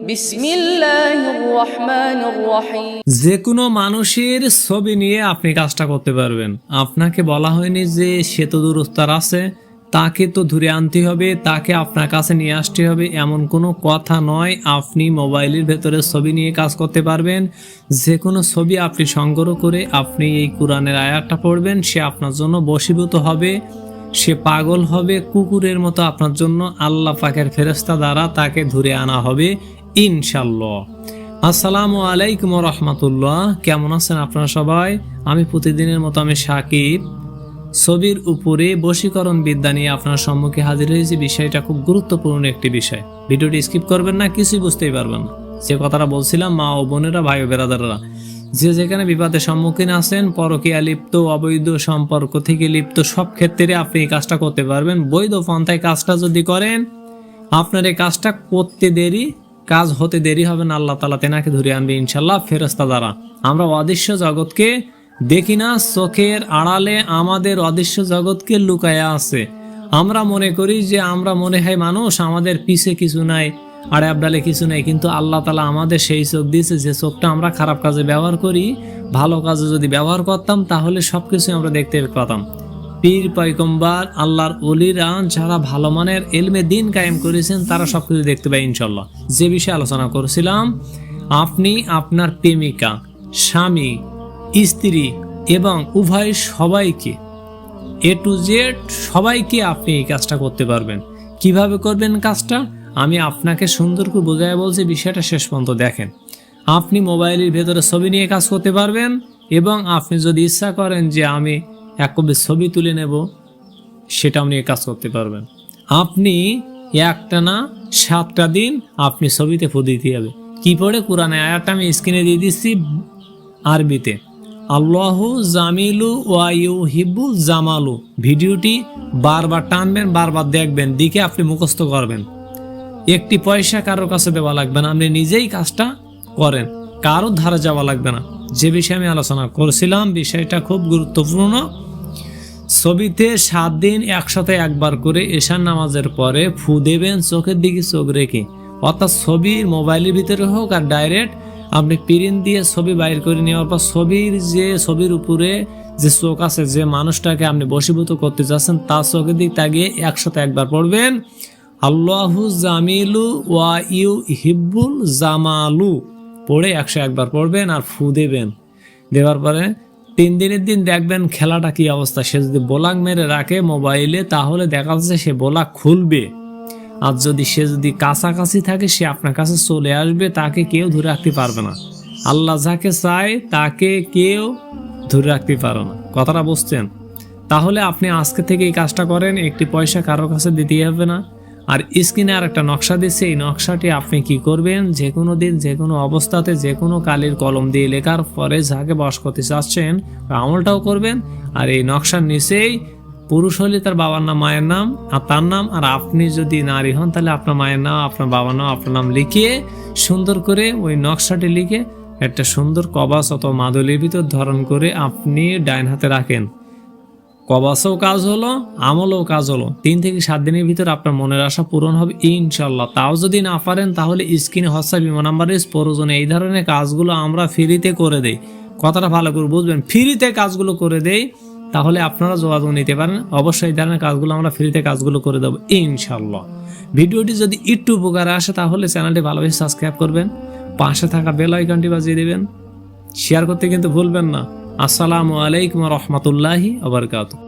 বিসমিল্লাহির রহমানির রহিম। যে কোনো মানুষের ছবি নিয়ে আপনি কাজটা করতে পারবেন। আপনাকে বলা হয়নি যে সে তো দূরস্থার আছে, তাকে তো ধরে আনতে হবে, তাকে আপনার কাছে নিয়ে আসতে হবে, এমন কোনো কথা নয়। আপনি মোবাইলের ভেতরে ছবি নিয়ে কাজ করতে পারবেন। যে কোনো ছবি আপনি সংগ্রহ করে আপনি এই কোরআনের আয়াতটা পড়বেন, সে আপনার জন্য বশীভূত হবে, সে পাগল হবে, কুকুরের মতো আপনার জন্য আল্লাহ পাকের ফেরেশতা দ্বারা তাকে ধরে আনা হবে ইনশাল্লাহ। আসসালামু আলাইকুম রহমতুল্লাহ। কেমন আছেন আপনারা সবাই? আমি প্রতিদিনের মতো আমি সাকিব ছবির উপরে বশীকরণ বিদ্যা নিয়ে আপনার সম্মুখে হাজির হয়েছি। বিষয়টা খুব গুরুত্বপূর্ণ একটি বিষয়, ভিডিওটি স্কিপ করবেন না, কিছুই বুঝতেই পারবেন না। যে কথাটা বলছিলাম, মা ও বোনেরা, ভাই ও বেরাদাররা, যে যেখানে বিপদের সম্মুখীন আছেন, পরকীয়া লিপ্ত, অবৈধ সম্পর্ক থেকে লিপ্ত, সব ক্ষেত্রে আপনি এই কাজটা করতে পারবেন। বৈধ পন্থায় কাজটা যদি করেন, আপনার এই কাজটা করতে দেরি, কাজ হতে দেরি হবে না। আল্লাহ তাআলা তেনাকে ধরে আনবে ইনশাল্লাহ ফেরেশতা দ্বারা। আমরা অদৃশ্য জগৎকে দেখি না, চোখের আড়ালে আমাদের অদৃশ্য জগৎকে লুকায়া আছে। আমরা মনে করি যে আমরা মনে হয় মানুষ, আমাদের পিছে কিছু নাই, আর আবডালে কিছু নাই, কিন্তু আল্লাহ তাআলা আমাদের সেই চোখ দিয়েছে যে চোখটা আমরা খারাপ কাজে ব্যবহার করি। ভালো কাজে যদি ব্যবহার করতাম তাহলে সবকিছু আমরা দেখতে পেতাম। পীর পয়গম্বর আল্লাহর ওলিরা যারা ভালো মানের ইলমে দ্বীন কায়েম করেছেন, তারা সবকিছু দেখতে পায় ইনশাল্লাহ। যে বিষয়ে আলোচনা করেছিলাম, আপনি আপনার প্রেমিকা, স্বামী, স্ত্রী এবং উভয় সবাইকে, এ টু জেড সবাইকে আপনি এই কাজটা করতে পারবেন। কিভাবে করবেন কাজটা আমি আপনাকে সুন্দর করে বোঝায় বলছি, বিষয়টা শেষ পর্যন্ত দেখেন। আপনি মোবাইলের ভেতরে ছবি নিয়ে কাজ করতে পারবেন, এবং আপনি যদি ইচ্ছা করেন যে আমি এক কপি ছবি তুলে নেব, সেটাও নিয়ে কাজ করতে পারবেন। আপনি একটানা 7টা দিন আপনি ছবিতে ফু দিতে হবে। কি পড়ে? কোরআনে আয়াতটা আমি স্ক্রিনে দিয়ে দিচ্ছি আরবিতে। আল্লাহু জামিলু ওয়া ইউহিব্বুল জামালু। ভিডিওটি বারবার টানবেন, বারবার দেখবেন, দিকে আপনি মুখস্থ করবেন। একটি পয়সা কারোর কাছে দেওয়া লাগবে না, আপনি নিজেই কাজটা করেন, কারোর ধারে যাওয়া লাগবে না। যে বিষয়ে আমি আলোচনা করছিলাম, বিষয়টা খুব গুরুত্বপূর্ণ। ছবিতে 7 দিন একসাথে একবার করে এশার নামাজের পরে ফু দেবেন, চোখের দিকে চোখ রেখে। অর্থাৎ ছবির মোবাইলের ভিতরে হোক আর ডাইরেক্ট আপনি প্রিন্ট দিয়ে ছবি বাইর করে নেওয়ার পর ছবির উপরে যে চোখ আছে, যে মানুষটাকে আপনি বশীভূত করতে যাচ্ছেন, তার চোখের দিক তাকিয়ে একসাথে একবার পড়বেন আল্লাহু জামিলু ওয়া ইউহিব্বুল জামালু, পড়ে 101বার পড়বেন আর ফু দেবেন। দেওয়ার পরে 3 দিনের দিন দেখবেন খেলাটা কি অবস্থা। সে যদি বোলাক মেরে রাখে মোবাইলে, তাহলে দেখা যাচ্ছে সে বোলাক খুলবে। আর সে যদি কাছাকাছি থাকে, সে আপনার কাছে চলে আসবে, তাকে কেউ ধরে রাখতে পারবে না। আল্লাহ যাকে চায় তাকে কেউ ধরে রাখতে পারে না। কথাটা বুঝছেন? তাহলে আপনি আজকে থেকে এই কাজটা করেন, একটি পয়সা কারোর কাছে দিতে হবে না। আর স্ক্রিনে আর একটা নকশা দিচ্ছে, এই নকশাটি আপনি কি করবেন, যে কোনো দিন যে কোনো অবস্থাতে যে কোনো কালির কলম দিয়ে লেখার পরে যাকে বশ করতে চাচ্ছেন আমলটাও করবেন। আর এই নকশার নিচেই পুরুষ হলে তার বাবার নাম, মায়ের নাম আর তার নাম, আর আপনি যদি নারী হন তাহলে আপনার মায়ের নাম, আপনার বাবার নাম, আপনার নাম লিখিয়ে সুন্দর করে ওই নকশাটি লিখে একটা সুন্দর কবাস অথবা মাদুলির ভিতর ধারণ করে আপনি ডাইন হাতে রাখেন। কবাসও কাজ হলো, আমলও কাজ হলো। 3 থেকে 7 দিনের ভিতর আপনার মনের আশা পূরণ হবে ইনশাল্লাহ। তাও যদি না পারেন তাহলে স্ক্রিনে হোয়াটসঅ্যাপ ইমো নাম্বারে প্রয়োজনে এই ধরনের কাজগুলো আমরা ফ্রিতে করে দেই। কথাটা ভালো করে বুঝবেন, ফ্রিতে কাজগুলো করে দেই, তাহলে আপনারা যোগাযোগ নিতে পারেন। অবশ্যই এই ধরনের কাজগুলো আমরা ফ্রিতে কাজগুলো করে দেবো ইনশাল্লাহ। ভিডিওটি যদি একটু উপকারে আসে তাহলে চ্যানেলটি ভালোভাবে সাবস্ক্রাইব করবেন, পাশে থাকা বেল আইকনটি বাজিয়ে দেবেন, শেয়ার করতে কিন্তু ভুলবেন না। আসসালামু আলাইকুম রহমতুল্লাহি ওয়া বারাকাতুহু।